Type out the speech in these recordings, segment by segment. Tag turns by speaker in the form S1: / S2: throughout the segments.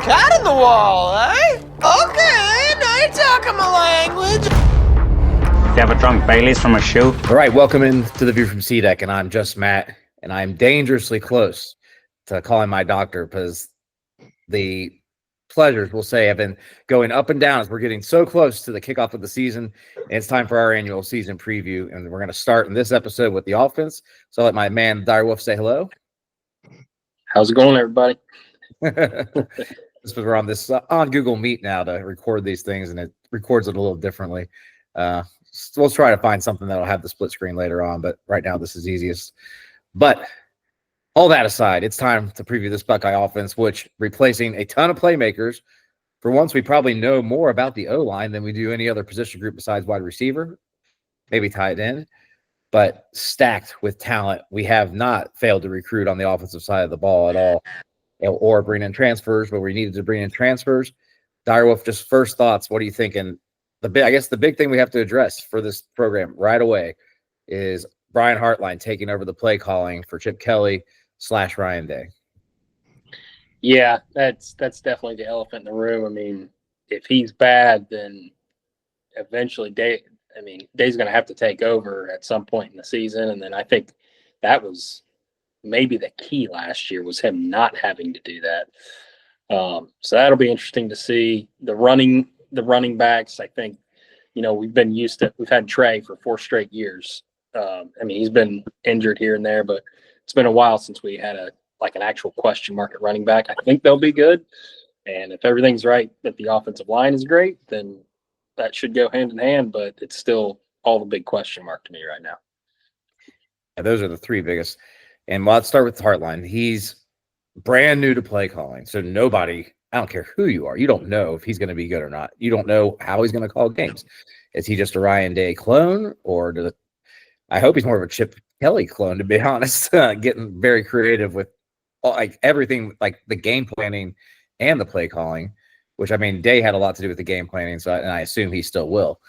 S1: cat in the wall, eh? Okay, now you're talking my language.
S2: You have a drunk Bailey's from a shoe?
S3: All right, welcome into the View from C-Deck, and I'm just Matt, and I'm dangerously close to calling my doctor because the pleasures, we'll say, have been going up and down as we're getting so close to the kickoff of the season, and it's time for our annual season preview, and we're going to start in this episode with the offense. So I'll let my man, Direwolf, say hello.
S4: How's it going, everybody?
S3: This was we're on this on Google Meet now to record these things, and it records it a little differently. We'll try to find something that'll have the split screen later on, but right now this is easiest. But all that aside, it's time to preview this Buckeye offense, which replacing a ton of playmakers. For once, we probably know more about the O-line than we do any other position group besides wide receiver, maybe tight end, but stacked with talent. We have not failed to recruit on the offensive side of the ball at all, or bring in transfers, but we needed to bring in transfers. Direwolf, just first thoughts. What are you thinking? I guess the big thing we have to address for this program right away is Brian Hartline taking over the play calling for Chip Kelly / Ryan Day.
S4: Yeah, that's definitely the elephant in the room. I mean, if he's bad, then eventually Day's going to have to take over at some point in the season. And then I think that was maybe the key last year, was him not having to do that. So that'll be interesting to see. The running backs, I think, we've had Trey for 4 straight years. He's been injured here and there, but it's been a while since we had an actual question mark at running back. I think they'll be good. And if everything's right, that the offensive line is great, then that should go hand in hand, but it's still all the big question mark to me right now.
S3: Yeah, those are the 3 biggest. And let's start with Hartline. He's brand new to play calling. So nobody, I don't care who you are, you don't know if he's going to be good or not. You don't know how he's going to call games. Is he just a Ryan Day clone, or I hope he's more of a Chip Kelly clone, to be honest, getting very creative with everything, like the game planning and the play calling, which, Day had a lot to do with the game planning. So, and I assume he still will.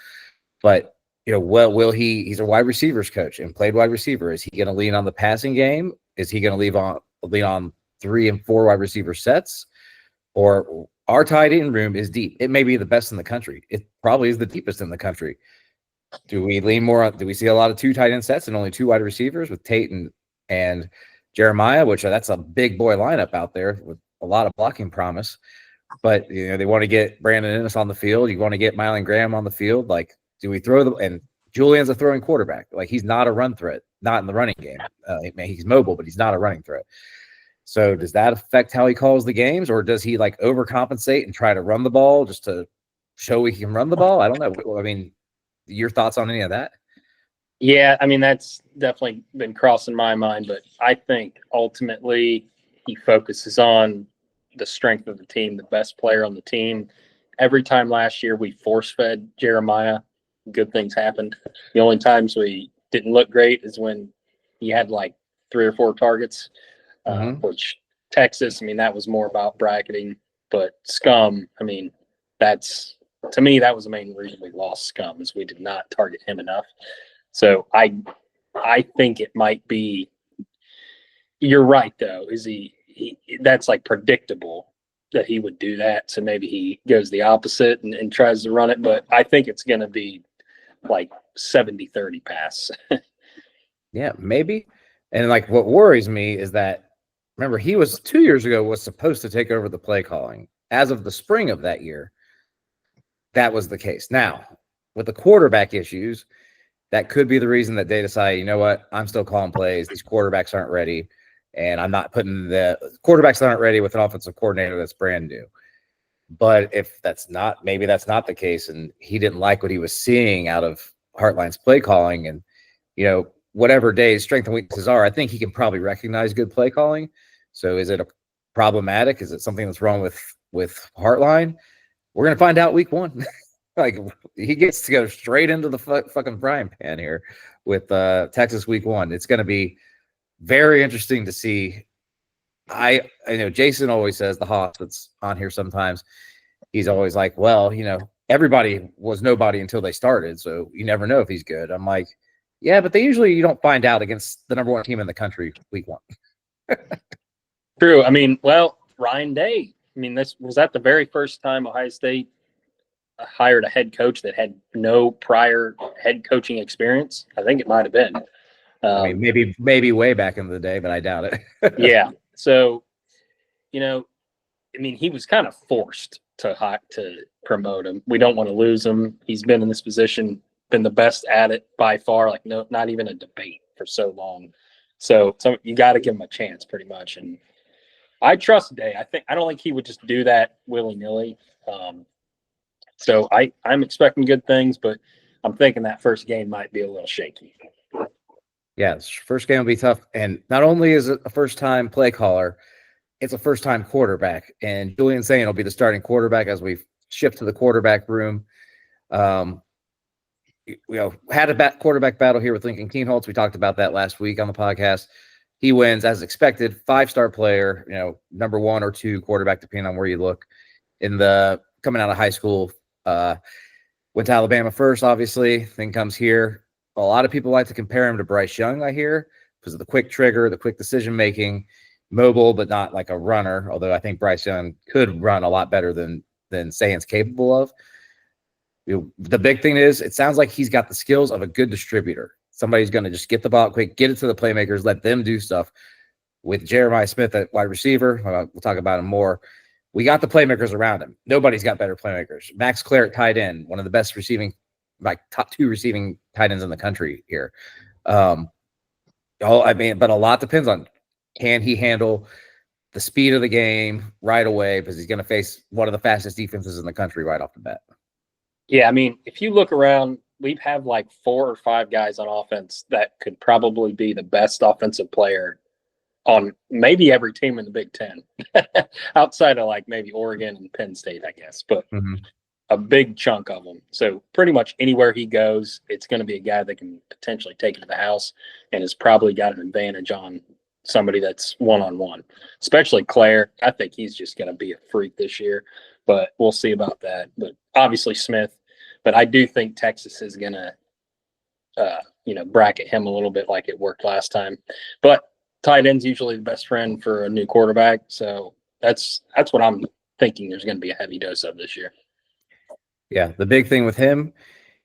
S3: But, will he's a wide receivers coach and played wide receiver. Is he going to lean on the passing game? Is he going to lean on 3 and 4 wide receiver sets? Or our tight end room is deep. It may be the best in the country. It probably is the deepest in the country. Do we lean more on? Do we see a lot of 2 tight end sets and only 2 wide receivers with Tate and Jeremiah, which that's a big boy lineup out there with a lot of blocking promise. But they want to get Brandon Ennis on the field. You want to get Mylan Graham on the field. Like, do we throw and Julian's a throwing quarterback. Like, he's not a run threat, not in the running game. He's mobile, but he's not a running threat. So does that affect how he calls the games, or does he overcompensate and try to run the ball just to show he can run the ball? I don't know. Your thoughts on any of that?
S4: Yeah, that's definitely been crossing my mind, but I think ultimately he focuses on the strength of the team, the best player on the team. Every time last year we force-fed Jeremiah, good things happened. The only times we didn't look great is when he had 3 or 4 targets. Which Texas, that was more about bracketing, but Scum, to me, that was the main reason we lost Scum, is we did not target him enough. So I think it might be, you're right though, that's predictable that he would do that. So maybe he goes the opposite and tries to run it, but I think it's going to be 70-30 pass.
S3: Yeah, maybe. And what worries me is that, remember, he was 2 years ago was supposed to take over the play calling. As of the spring of that year, that was the case. Now, with the quarterback issues, that could be the reason that they decide, you know what, I'm still calling plays. These quarterbacks aren't ready, and I'm not putting the quarterbacks aren't ready with an offensive coordinator that's brand new. But if maybe that's not the case, and he didn't like what he was seeing out of Hartline's play calling, and whatever Day's strengths and weaknesses are, I think he can probably recognize good play calling. So is it problematic? Is it something that's wrong with Hartline? We're going to find out week 1. He gets to go straight into the fucking frying pan here with Texas week 1. It's going to be very interesting to see. I know Jason always says, the Hoss that's on here sometimes, he's always like, well, everybody was nobody until they started, so you never know if he's good. I'm like, yeah, but you don't find out against the number 1 team in the country week 1.
S4: True. Ryan Day I mean, this was that the very first time Ohio State hired a head coach that had no prior head coaching experience. I think it might have been.
S3: I mean, maybe way back in the day, but I doubt it.
S4: Yeah. So, I mean, he was kind of forced to promote him. We don't want to lose him. He's been in this position, been the best at it by far. Like, no, not even a debate for so long. So you got to give him a chance, pretty much. And I trust Day. I don't think he would just do that willy nilly. So I'm expecting good things, but I'm thinking that first game might be a little shaky.
S3: Yeah, first game will be tough. And not only is it a first-time play caller, it's a first-time quarterback. And Julian Sain will be the starting quarterback as we shift to the quarterback room. Had a quarterback battle here with Lincoln Keenholz. We talked about that last week on the podcast. He wins as expected, 5-star player, number 1 or 2 quarterback, depending on where you look. Coming out of high school, went to Alabama first, obviously, then comes here. A lot of people like to compare him to Bryce Young, I hear, because of the quick trigger, the quick decision-making, mobile, but not like a runner, although I think Bryce Young could run a lot better than Sain's capable of. The big thing is it sounds like he's got the skills of a good distributor. Somebody's going to just get the ball quick, get it to the playmakers, let them do stuff. With Jeremiah Smith at wide receiver, we'll talk about him more. We got the playmakers around him. Nobody's got better playmakers. Max Claret, tight end, one of the best top 2 receiving tight ends in the country here. But a lot depends on, can he handle the speed of the game right away, because he's going to face one of the fastest defenses in the country right off the bat.
S4: Yeah, I mean, if you look around, we have like 4 or 5 guys on offense that could probably be the best offensive player on maybe every team in the Big Ten, outside of like maybe Oregon and Penn State, I guess, but a big chunk of them. So pretty much anywhere he goes, it's going to be a guy that can potentially take it to the house and has probably got an advantage on somebody that's one-on-one, especially Claire. I think he's just going to be a freak this year, but we'll see about that. But obviously Smith, but I do think Texas is going to, bracket him a little bit like it worked last time. But tight end's usually the best friend for a new quarterback. So that's what I'm thinking there's going to be a heavy dose of this year.
S3: Yeah, the big thing with him,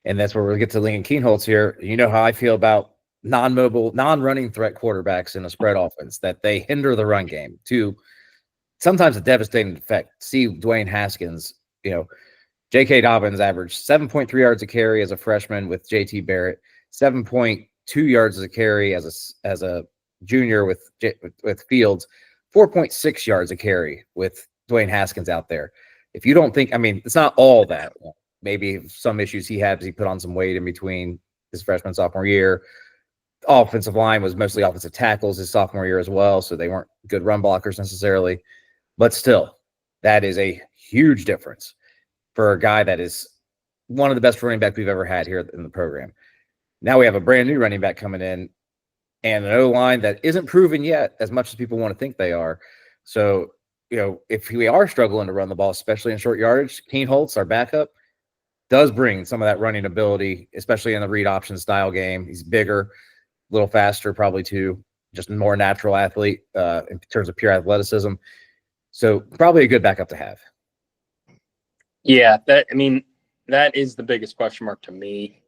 S3: and that's where we'll get to Lincoln Keenholz here. You know how I feel about non-mobile, non-running threat quarterbacks in a spread offense, that they hinder the run game to sometimes a devastating effect. See Dwayne Haskins, J.K. Dobbins averaged 7.3 yards a carry as a freshman with J.T. Barrett, 7.2 yards as a carry as a junior with Fields, 4.6 yards a carry with Dwayne Haskins out there. If you don't think, it's not all that. Maybe some issues he had because he put on some weight in between his freshman sophomore year. Offensive line was mostly offensive tackles his sophomore year as well, so they weren't good run blockers necessarily. But still, that is a huge difference for a guy that is one of the best running backs we've ever had here in the program. Now we have a brand new running back coming in and an O-line that isn't proven yet as much as people want to think they are. So, if we are struggling to run the ball, especially in short yardage, Keenholz, our backup, does bring some of that running ability, especially in the read option style game. He's bigger, a little faster, probably too, just a more natural athlete in terms of pure athleticism. So probably a good backup to have.
S4: Yeah, that is the biggest question mark to me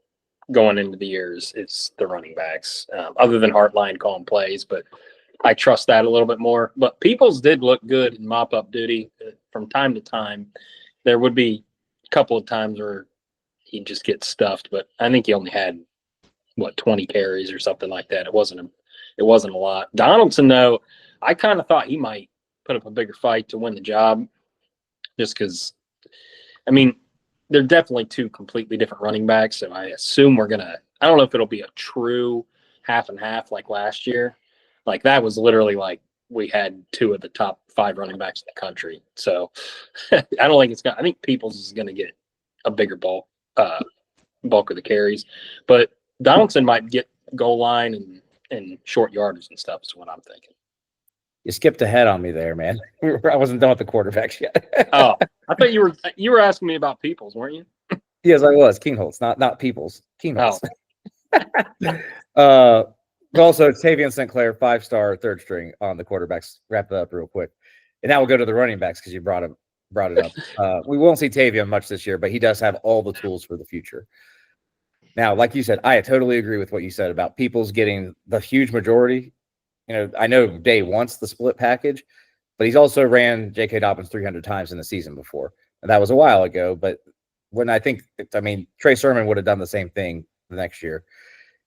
S4: going into the years is the running backs, other than Hartline calling plays, but I trust that a little bit more. But Peoples did look good in mop-up duty from time to time. There would be a couple of times where he'd just get stuffed, but I think he only had 20 carries or something like that. It wasn't a lot. Donaldson, though, I kind of thought he might put up a bigger fight to win the job, just because, they're definitely 2 completely different running backs. So I assume I don't know if it'll be a true half and half like last year. Like that was literally like we had 2 of the top 5 running backs in the country. So I think Peoples is going to get a bigger bulk of the carries, but Donaldson might get goal line and short yardage and stuff is what I'm thinking.
S3: You skipped ahead on me there, man. I wasn't done with the quarterbacks yet.
S4: Oh, I thought you were asking me about Peoples, weren't you?
S3: Yes, I was. Keenholz, not Peoples. Keenholz. Also, Tavian St. Clair, 5-star third string on the quarterbacks. Wrap that up real quick. And now we'll go to the running backs because you brought it up. We won't see Tavion much this year, but he does have all the tools for the future. Now, like you said, I totally agree with what you said about Peoples getting the huge majority. I know Day wants the split package, but he's also ran J.K. Dobbins 300 times in the season before. And that was a while ago, but Trey Sermon would have done the same thing the next year.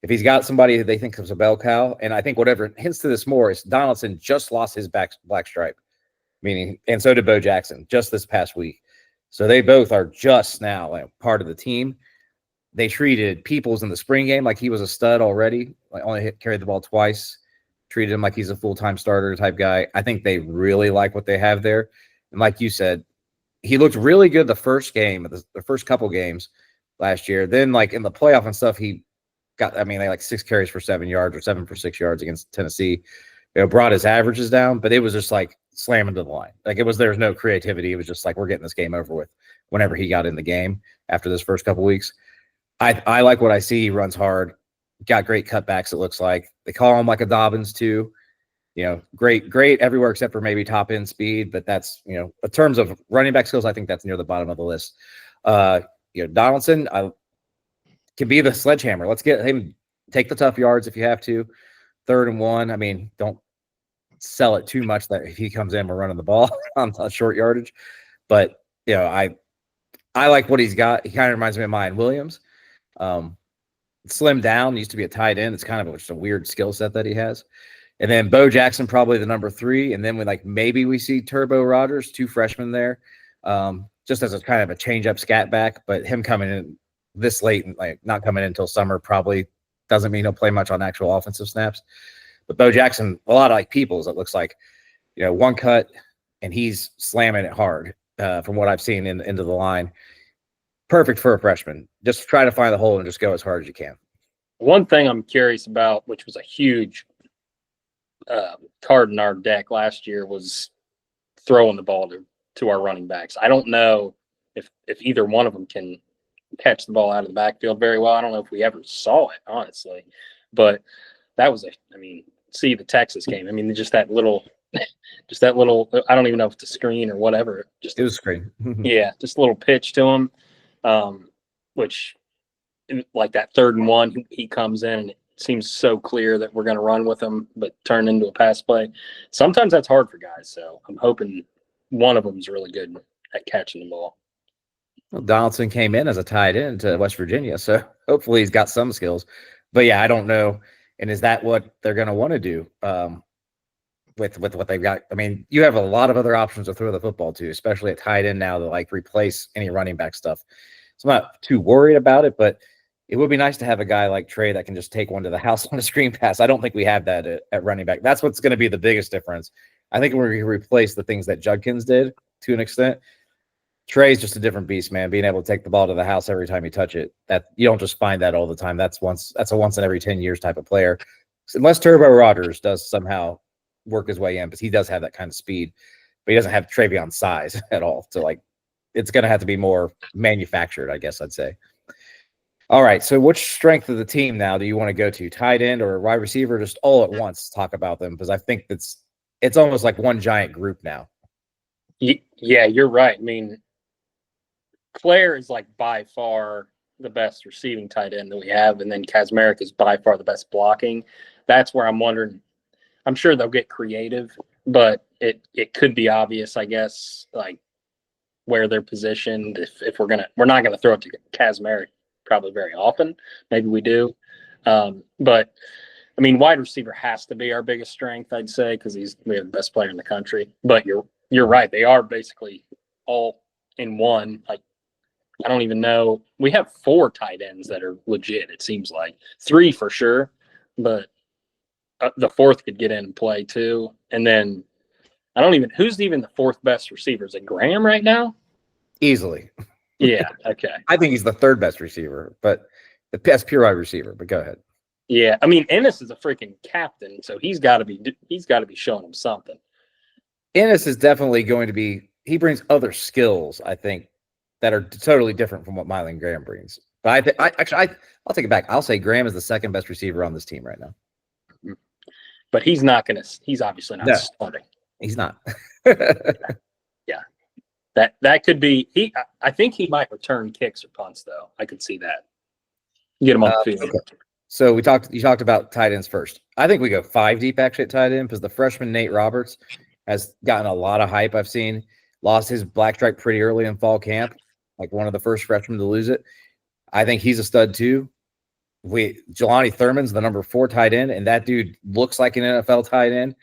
S3: If he's got somebody that they think is a bell cow, and I think whatever hints to this more is Donaldson just lost his black stripe, and so did Bo Jackson just this past week. So they both are just now part of the team. They treated Peoples in the spring game like he was a stud already, only carried the ball twice, treated him like he's a full-time starter type guy. I think they really like what they have there. And like you said, he looked really good the first game, the first couple games last year. Then, in the playoff and stuff, he got, they 6 carries for 7 yards or 7 for 6 yards against Tennessee. Brought his averages down, but it was just slamming to the line. There's no creativity. It was just we're getting this game over with whenever he got in the game after this first couple weeks. I like what I see. He runs hard, got great cutbacks. It looks like they call him like a Dobbins too. Great everywhere except for maybe top end speed. But that's, in terms of running back skills, I think that's near the bottom of the list. Donaldson can be the sledgehammer. Let's get him, take the tough yards if you have to. 3rd and 1. Don't sell it too much that if he comes in, we're running the ball on short yardage. But, I like what he's got. He kind of reminds me of Mayan Williams. Slimmed down, used to be a tight end. It's kind of just a weird skill set that he has. And then Bo Jackson, probably the number 3. And then maybe we see Turbo Rogers, 2 freshmen there, just as a kind of a change-up scat back. But him coming in this late and not coming in until summer probably doesn't mean he'll play much on actual offensive snaps. But Bo Jackson, a lot of Peoples, it looks like, one cut, and he's slamming it hard from what I've seen into the line. Perfect for a freshman. Just try to find the hole and just go as hard as you can.
S4: One thing I'm curious about, which was a huge card in our deck last year, was throwing the ball to our running backs. I don't know if either one of them can catch the ball out of the backfield very well. I don't know if we ever saw it, honestly. But that was see the Texas game. Just that little, I don't even know if it's a screen or whatever.
S3: It was a screen.
S4: Yeah, just a little pitch to him. Which that 3rd and 1, he comes in and it seems so clear that we're going to run with him, but turn into a pass play. Sometimes that's hard for guys. So I'm hoping one of them is really good at catching the ball.
S3: Well, Donaldson came in as a tight end to West Virginia, so hopefully he's got some skills. But yeah, I don't know. And is that what they're going to want to do with what they've got? You have a lot of other options to throw the football to, especially at tight end now to replace any running back stuff. So I'm not too worried about it, but it would be nice to have a guy like Trey that can just take one to the house on a screen pass. I don't think we have that at running back. That's what's going to be the biggest difference. I think we're going to replace the things that Judkins did to an extent. Trey's just a different beast, man. Being able to take the ball to the house every time you touch it. That you don't just find that all the time. That's a once in every 10 years type of player. Unless Turbo Rogers does somehow work his way in, because he does have that kind of speed, but he doesn't have Trayvon's size at all. So it's going to have to be more manufactured, I guess I'd say. All right. So which strength of the team now do you want to go to? Tight end or wide receiver? Just all at once talk about them, because I think it's almost like one giant group now.
S4: Yeah, you're right. Claire is by far the best receiving tight end that we have, and then Kazmarek is by far the best blocking. That's where I'm wondering. I'm sure they'll get creative, but it could be obvious, I guess, where they're positioned. If we're not gonna throw it to Kazmarek probably very often. Maybe we do, but wide receiver has to be our biggest strength, I'd say, because we have the best player in the country. But you're right; they are basically all in one. I don't even know. We have 4 tight ends that are legit. It seems like 3 for sure, but the 4th could get in and play too. And then who's even the 4th best receiver? Is it Graham right now?
S3: Easily.
S4: Yeah. Okay.
S3: I think he's the 3rd best receiver, but the best pure wide receiver. But go ahead.
S4: Yeah, Ennis is a freaking captain, so he's got to be showing him something.
S3: Ennis is definitely going to be. He brings other skills, I think, that are totally different from what Mylan Graham brings. But I'll take it back. I'll say Graham is the 2nd best receiver on this team right now.
S4: But he's obviously not starting.
S3: He's not.
S4: Yeah. That could be I think he might return kicks or punts though. I could see that. Get him on the field.
S3: Okay. So you talked about tight ends first. I think we go 5 deep actually at tight end because the freshman Nate Roberts has gotten a lot of hype. I've seen lost his black stripe pretty early in fall camp, like one of the first freshmen to lose it. I think he's a stud too. Jelani Thurman's the number 4 tight end, and that dude looks like an NFL tight end.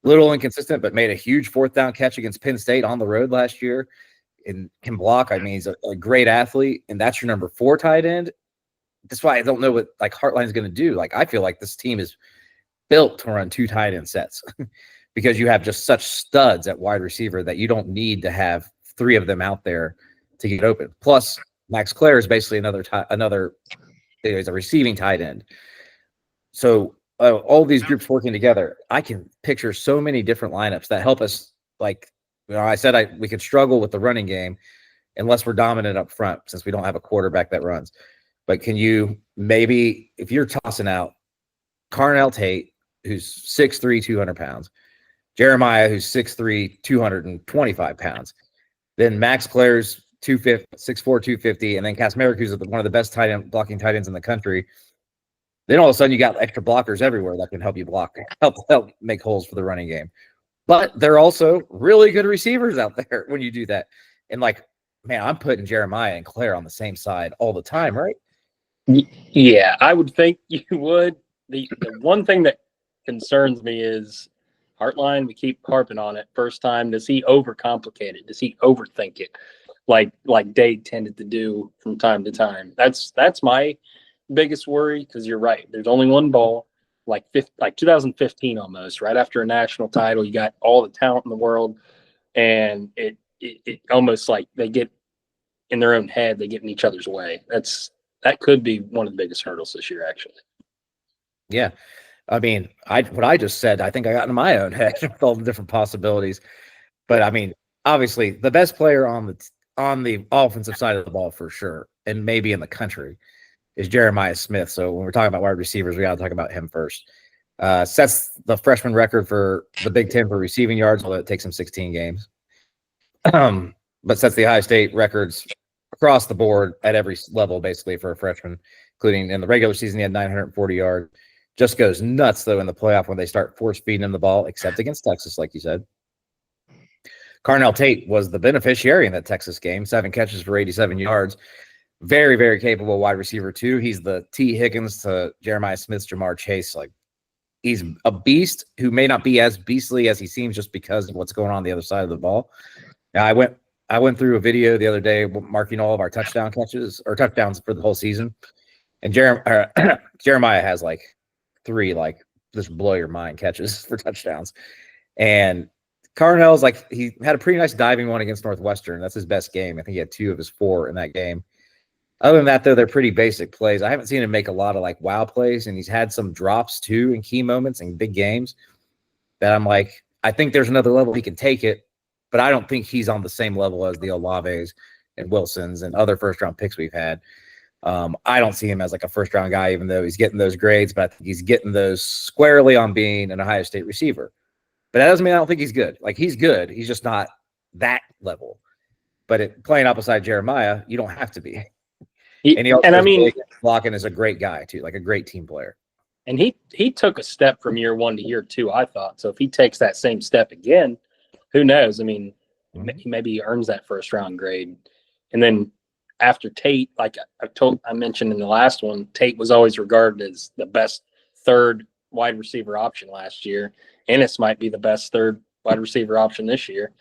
S3: Little inconsistent, but made a huge 4th down catch against Penn State on the road last year and can block. I mean, he's a great athlete, and that's your number 4 tight end. That's why I don't know what like Hartline's going to do. Like, I feel like this team is built to run 2 tight end sets because you have just such studs at wide receiver that you don't need to have 3 of them out there to get open. Plus, Max Clare is basically he's a receiving tight end. So all these groups working together, I can picture so many different lineups that help us. Like, I said, we could struggle with the running game unless we're dominant up front since we don't have a quarterback that runs. But can you maybe, if you're tossing out Carnell Tate, who's 6'3", 200 pounds, Jeremiah, who's 6'3", 225 pounds, then Max Clare's 6'4", 250, and then Kasmeric, who's one of the best blocking tight ends in the country, then all of a sudden you got extra blockers everywhere that can help you block, help make holes for the running game. But they're also really good receivers out there when you do that. And like, man, I'm putting Jeremiah and Claire on the same side all the time, right?
S4: Yeah, I would think you would. The one thing that concerns me is Hartline. We keep harping on it. First time, does he overcomplicate it? Does he overthink it, like Dade tended to do from time to time? That's my biggest worry because you're right. There's only one ball, like 2015 almost. Right after a national title, you got all the talent in the world, and it almost like they get in their own head. They get in each other's way. That could be one of the biggest hurdles this year, actually. Yeah.
S3: I mean, what I just said, I think I got in my own head with all the different possibilities. But I mean, obviously, the best player on the offensive side of the ball for sure, and maybe in the country, is Jeremiah Smith. So when we're talking about wide receivers, we got to talk about him first. Sets the freshman record for the Big Ten for receiving yards, although it takes him 16 games. But sets the Ohio State records across the board at every level, basically, for a freshman, including in the regular season, he had 940 yards. Just goes nuts, though, in the playoff when they start force feeding him the ball, except against Texas, like you said. Carnell Tate was the beneficiary in that Texas game, 7 catches for 87 yards. Very, very capable wide receiver, too. He's the T. Higgins to Jeremiah Smith's Jamar Chase. Like, he's a beast who may not be as beastly as he seems just because of what's going on the other side of the ball. Now, I went through a video the other day marking all of our touchdown catches or touchdowns for the whole season. And Jeremiah has like 3, like, just blow your mind catches for touchdowns. And Carnell's like, he had a pretty nice diving one against Northwestern. That's his best game. I think he had 2 of his 4 in that game. Other than that, though, they're pretty basic plays. I haven't seen him make a lot of like wow plays, and he's had some drops too in key moments and big games that I'm like, I think there's another level he can take it, but I don't think he's on the same level as the Olaves and Wilsons and other first-round picks we've had. I don't see him as like a first-round guy, even though he's getting those grades, but I think he's getting those squarely on being an Ohio State receiver. But that doesn't mean I don't think he's good. Like, he's good. He's just not that level. But playing opposite Jeremiah, you don't have to be. And I mean, blocking is a great guy too, like a great team player.
S4: And he took a step from year 1 to year 2, I thought. So if he takes that same step again, who knows? I mean, maybe he earns that first round grade. And then after Tate, like I mentioned in the last one, Tate was always regarded as the best 3rd wide receiver option last year. Ennis might be the best 3rd wide receiver option this year.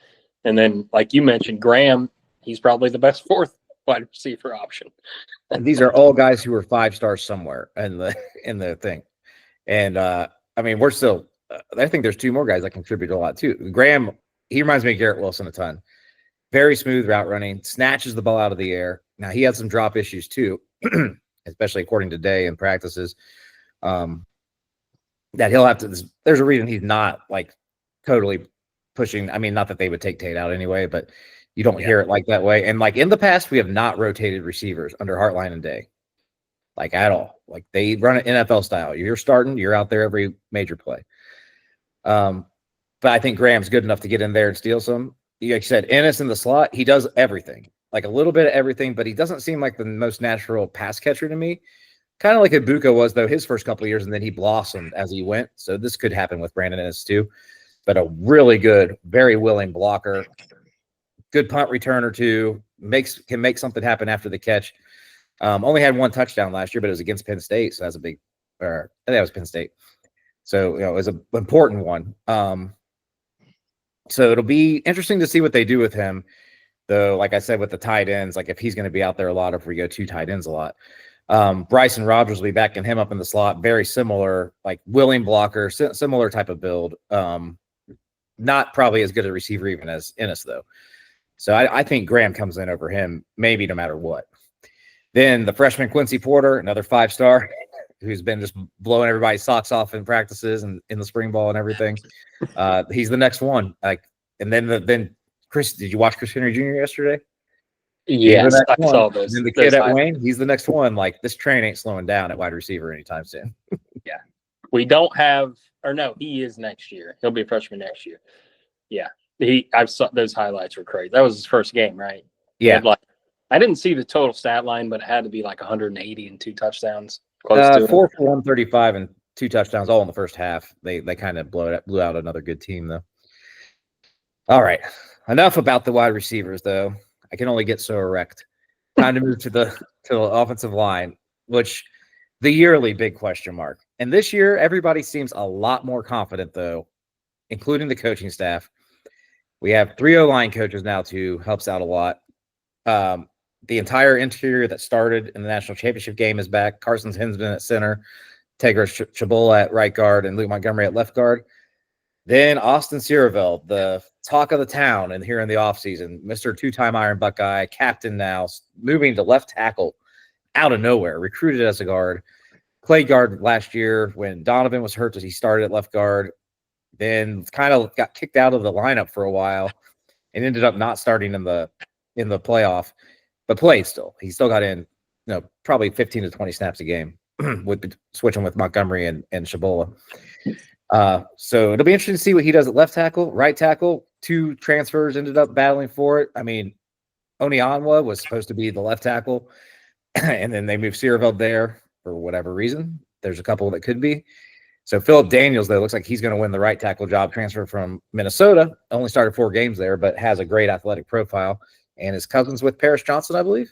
S4: And then, like you mentioned, Graham, he's probably the best 4th wide receiver option.
S3: And these are all guys who are 5 stars somewhere in the thing. And I mean, we're still I think there's 2 more guys that contribute a lot too. Graham, he reminds me of Garrett Wilson a ton. Very smooth route running, snatches the ball out of the air. Now, he had some drop issues too, especially according to Day in practices. That he'll have to, there's a reason he's not like totally pushing. I mean, not that they would take Tate out anyway, but you don't hear it like that way. And like in the past, we have not rotated receivers under Hartline and Day, like at all. Like they run an NFL style. You're starting, you're out there every major play. but I think Graham's good enough to get in there and steal some. Like you said, Ennis in the slot, he does everything, like a little bit of everything, but he doesn't seem like the most natural pass catcher to me. Kind of like Ibuka was, though, his first couple of years, and then he blossomed as he went. So this could happen with Brandon Ennis too. But a really good, very willing blocker, good punt returner too, can make something happen after the catch. Only had one touchdown last year, but it was against Penn State, so that's a big. I think that was Penn State. So it was an important one. So it'll be interesting to see what they do with him, though. Like I said, with the tight ends, like if he's going to be out there a lot, if we go 2 tight ends a lot. Bryson Rogers will be backing him up in the slot. Very similar, like willing blocker, similar type of build. Not probably as good a receiver even as Ennis, though. So I think Graham comes in over him, maybe no matter what. Then the freshman Quincy Porter, another 5-star, who's been just blowing everybody's socks off in practices and in the spring ball and everything. He's the next one. And then Chris, did you watch Chris Henry Jr. yesterday?
S4: Yes, I saw those.
S3: And the kid at Wayne, he's the next one. Like, this train ain't slowing down at wide receiver anytime soon.
S4: Yeah. We don't have, or no, he is next year. He'll be a freshman next year. Yeah. I saw those highlights were crazy. That was his first game, right?
S3: Yeah.
S4: I didn't see the total stat line, but it had to be like 180 and 2 touchdowns.
S3: 4 for 135 and 2 touchdowns all in the first half. They kind of blew out another good team, though. All right. Enough about the wide receivers, though. I can only get so erect. Time to move to the offensive line, which the yearly big question mark. And this year, everybody seems a lot more confident, though, including the coaching staff. We have 3 O-line coaches now, too. Helps out a lot. The entire interior that started in the national championship game is back. Carson Hinsman at center, Tegra Chabola at right guard, and Luke Montgomery at left guard. Then Austin Sierreveld, the talk of the town, and here in the offseason, Mr. 2-time Iron Buckeye, captain now, moving to left tackle out of nowhere, recruited as a guard. Played guard last year when Donovan was hurt, he started at left guard. Then kind of got kicked out of the lineup for a while and ended up not starting in the playoff, but played still. He still got in, probably 15 to 20 snaps a game with switching with Montgomery and Chabola. So it'll be interesting to see what he does at left tackle. Right tackle, 2 transfers ended up battling for it. I mean, Onyanwa was supposed to be the left tackle, and then they moved Sierreveld there for whatever reason. There's a couple that could be. So Philip Daniels, though, looks like he's going to win the right tackle job, transfer from Minnesota. Only started 4 games there, but has a great athletic profile. And his cousins with Paris Johnson, I believe.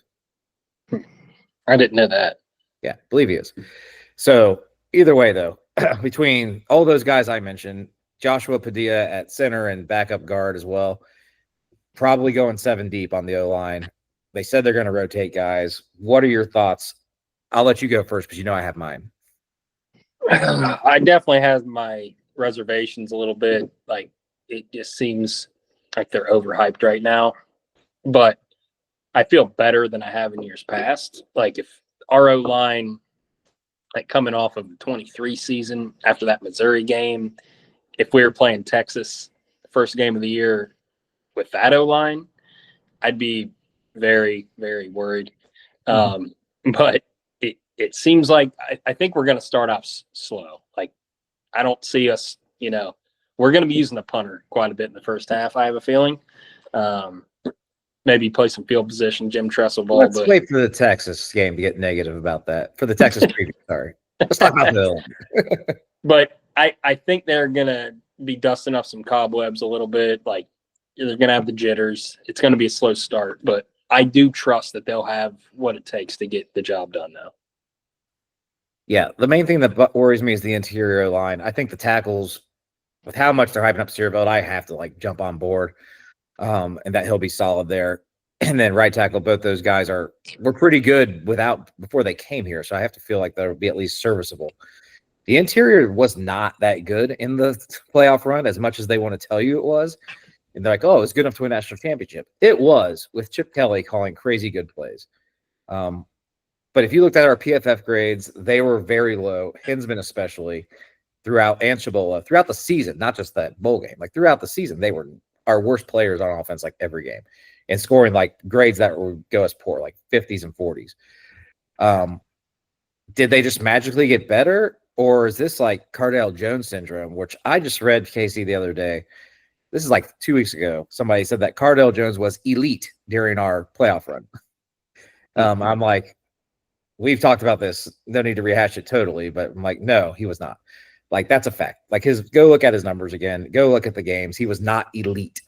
S4: I didn't know that.
S3: Yeah, I believe he is. So either way, though, between all those guys I mentioned, Joshua Padilla at center and backup guard as well, probably going 7 deep on the O-line. They said they're going to rotate guys. What are your thoughts? I'll let you go first because I have mine.
S4: I definitely have my reservations a little bit. Like, it just seems like they're overhyped right now. But I feel better than I have in years past. Like, if our O-line, like coming off of the 23 season after that Missouri game, if we were playing Texas the first game of the year with that O-line, I'd be very, very worried. But it seems like I think we're going to start off slow. Like, I don't see us, we're going to be using the punter quite a bit in the first half, I have a feeling. Maybe play some field position, Jim Tressel ball.
S3: Let's wait for the Texas game to get negative about that. For the Texas preview, sorry. Let's talk about the
S4: But I think they're going to be dusting off some cobwebs a little bit. Like, they're going to have the jitters. It's going to be a slow start, but I do trust that they'll have what it takes to get the job done now.
S3: Yeah, the main thing that worries me is the interior line. I think the tackles, with how much they're hyping up Sierreveld, I have to jump on board, and that he'll be solid there. And then right tackle, both those guys were pretty good before they came here, so I have to feel like they'll be at least serviceable. The interior was not that good in the playoff run, as much as they want to tell you it was. And they're like, oh, it's good enough to win a national championship. It was, with Chip Kelly calling crazy good plays. But if you looked at our PFF grades, they were very low, Hinsman especially, and Chabola, throughout the season, not just that bowl game. Like, throughout the season, they were our worst players on offense, like, every game. And scoring, grades that would go as poor, like 50s and 40s. Did they just magically get better? Or is this like Cardale Jones syndrome, which I just read, Casey, the other day? This is like 2 weeks ago. Somebody said that Cardale Jones was elite during our playoff run. I'm like, we've talked about this. No need to rehash it totally, but I'm like, no, he was not. Like, that's a fact. Like, go look at his numbers again. Go look at the games. He was not elite.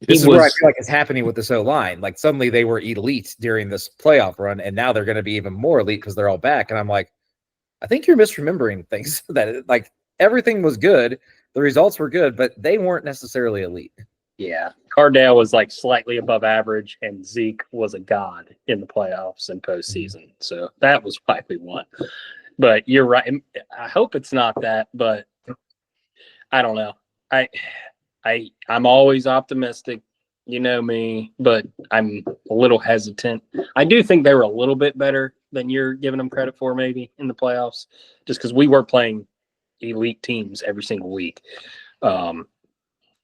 S3: This is where I feel like it's happening with this O-line. Like, suddenly they were elite during this playoff run, and now they're going to be even more elite because they're all back. And I'm like, I think you're misremembering things. That like everything was good, the results were good, but they weren't necessarily elite.
S4: Yeah, Cardale was like slightly above average, and Zeke was a god in the playoffs and postseason. So that was why we won. But you're right. I hope it's not that, but I don't know. I'm always optimistic, you know me, but I'm a little hesitant. I do think they were a little bit better than you're giving them credit for, maybe in the playoffs, just because we were playing elite teams every single week.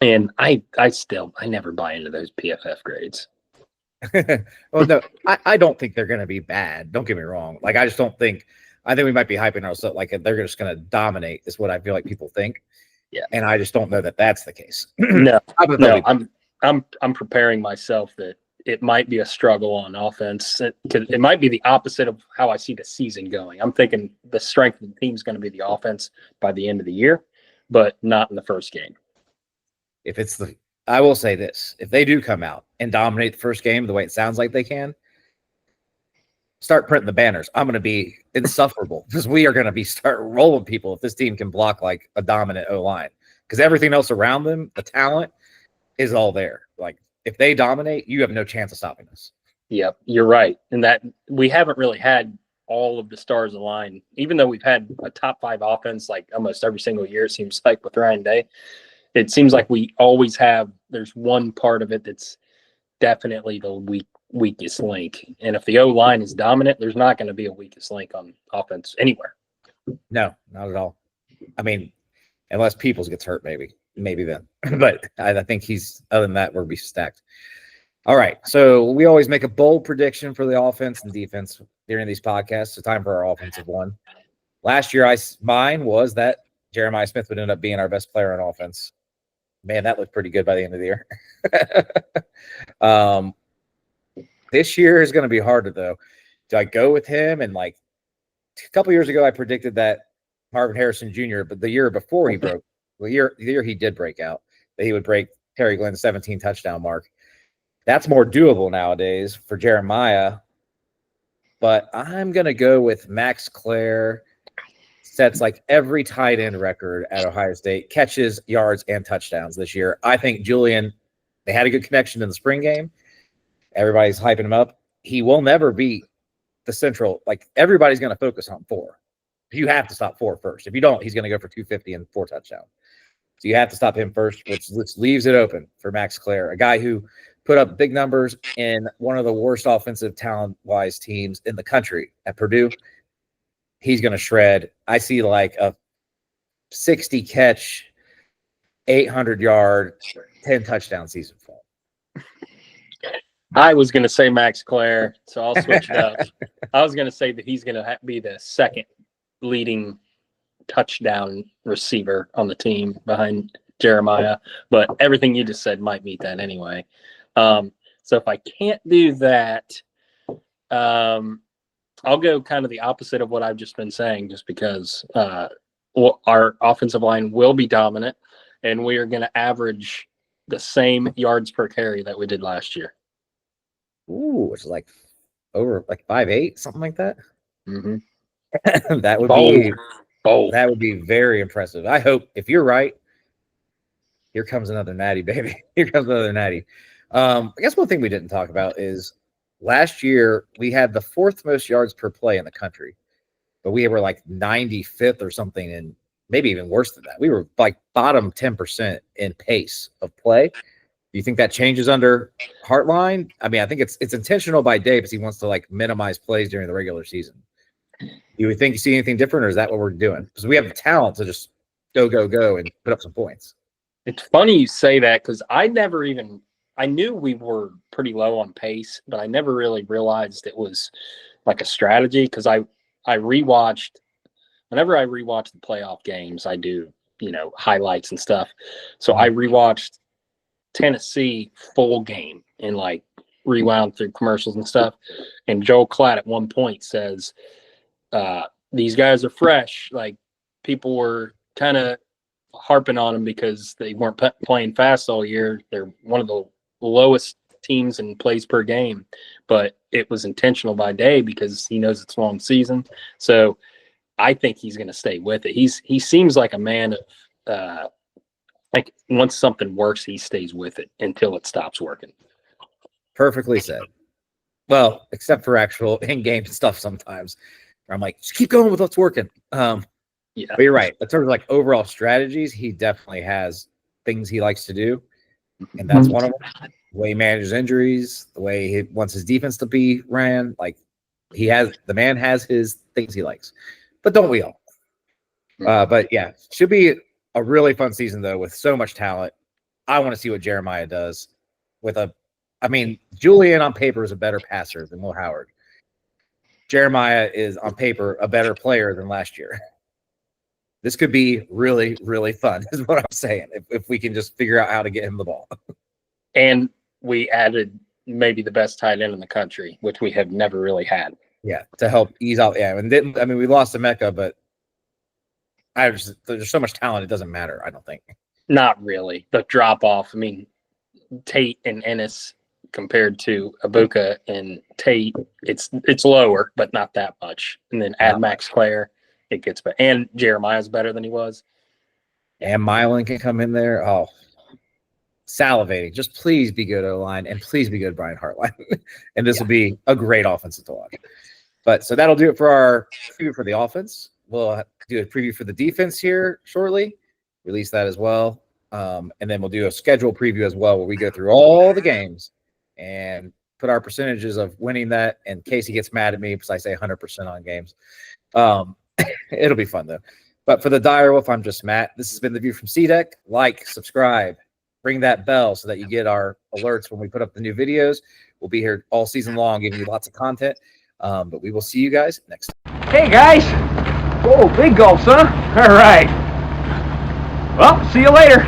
S4: And I never buy into those PFF grades.
S3: Well, no, I don't think they're going to be bad. Don't get me wrong. Like, I just don't think. I think we might be hyping ourselves like they're just going to dominate. Is what I feel like people think.
S4: Yeah,
S3: and I just don't know that that's the case.
S4: No, I'm preparing myself that it might be a struggle on offense. It might be the opposite of how I see the season going. I'm thinking the strength of the team is going to be the offense by the end of the year, but not in the first game.
S3: I will say this: if they do come out and dominate the first game the way it sounds like they can, start printing the banners. I'm going to be insufferable because we are going to start rolling people if this team can block like a dominant O-line, because everything else around them, the talent is all there. Like, if they dominate, you have no chance of stopping us.
S4: Yep, you're right. And that we haven't really had all of the stars align, even though we've had a top 5 offense like almost every single year, it seems like, with Ryan Day. It seems like we always have, there's one part of it that's definitely the weakest link. And if the O-line is dominant, there's not going to be a weakest link on offense anywhere.
S3: No, not at all. I mean, unless Peoples gets hurt, maybe then. But I think other than that, we'll be stacked. All right. So we always make a bold prediction for the offense and defense during these podcasts. So time for our offensive one. Last year, mine was that Jeremiah Smith would end up being our best player on offense. Man, that looked pretty good by the end of the year. This year is going to be harder, though. Do I go with him? And like a couple years ago, I predicted that Marvin Harrison Jr., but the year before he broke, the year he did break out, that he would break Terry Glenn's 17 touchdown mark. That's more doable nowadays for Jeremiah. But I'm going to go with Max Clare. Sets like every tight end record at Ohio State, catches, yards, and touchdowns this year. I think Julian, they had a good connection in the spring game. Everybody's hyping him up. He will never be the central. Like, everybody's going to focus on 4. You have to stop 4 first. If you don't, he's going to go for 250 and 4 touchdowns. So you have to stop him first, which leaves it open for Max Clare, a guy who put up big numbers in one of the worst offensive talent-wise teams in the country at Purdue. He's going to shred. I see like a 60 catch, 800 yard, 10 touchdown season for him.
S4: I was going to say Max Clare, so I'll switch it up. I was going to say that he's going to be the second leading touchdown receiver on the team behind Jeremiah, but everything you just said might meet that anyway. So if I can't do that, I'll go kind of the opposite of what I've just been saying, just because our offensive line will be dominant, and we are going to average the same yards per carry that we did last year.
S3: Ooh, it's like over like 5'8", something like that.
S4: Mm-hmm.
S3: That would be bold. That would be very impressive. I hope, if you're right, here comes another natty, baby. Here comes another natty. I guess one thing we didn't talk about is last year we had the 4th most yards per play in the country, but we were like 95th or something, and maybe even worse than that. We were like bottom 10% in pace of play. Do you think that changes under Hartline? I mean, I think it's intentional by Dave because he wants to like minimize plays during the regular season. Do you think you see anything different, or is that what we're doing? Because we have the talent to just go and put up some points.
S4: It's funny you say that, because I knew we were pretty low on pace, but I never really realized it was like a strategy, because I rewatched whenever I rewatch the playoff games, I do, highlights and stuff. So I rewatched Tennessee full game and like rewound through commercials and stuff. And Joel Klatt at one point says, these guys are fresh. Like, people were kind of harping on them because they weren't playing fast all year. They're one of the lowest teams in plays per game, but it was intentional by Day because he knows it's a long season. So I think he's going to stay with it. He seems like a man of like, once something works, he stays with it until it stops working.
S3: Perfectly said. Well, except for actual in-game stuff sometimes. I'm like, just keep going with what's working.
S4: Yeah,
S3: but you're right. In terms of like overall strategies, he definitely has things he likes to do, and that's one of them. The way he manages injuries, the way he wants his defense to be ran. Like, the man has his things he likes, but don't we all? But yeah, should be a really fun season though, with so much talent. I want to see what Jeremiah does with Julian on paper is a better passer than Will Howard. Jeremiah is on paper a better player than last year. This could be really, really fun, is what I'm saying, if we can just figure out how to get him the ball.
S4: And we added maybe the best tight end in the country, which we have never really had.
S3: Yeah, to help ease out. Yeah, and we lost to Mecca, but there's so much talent, it doesn't matter, I don't think.
S4: Not really. The drop off. I mean, Tate and Ennis compared to Abuka and Tate, it's lower, but not that much. And then add Max Clare, it gets better. And Jeremiah's better than he was.
S3: And Mylan can come in there. Oh, salivating. Just please be good O-line, and please be good Brian Hartline. And this will be a great offensive to watch. But so that'll do it for our preview for the offense. We'll do a preview for the defense here shortly. Release that as well. And then we'll do a schedule preview as well, where we go through all the games and put our percentages of winning that. And Casey gets mad at me because I say 100% on games. It'll be fun though. But for the Dire Wolf, I'm just Matt. This has been The View from C-Deck. Like, subscribe, ring that bell so that you get our alerts when we put up the new videos. We'll be here all season long, giving you lots of content. But we will see you guys next time.
S5: Hey guys! Whoa, big gulps, huh? All right. Well, see you later.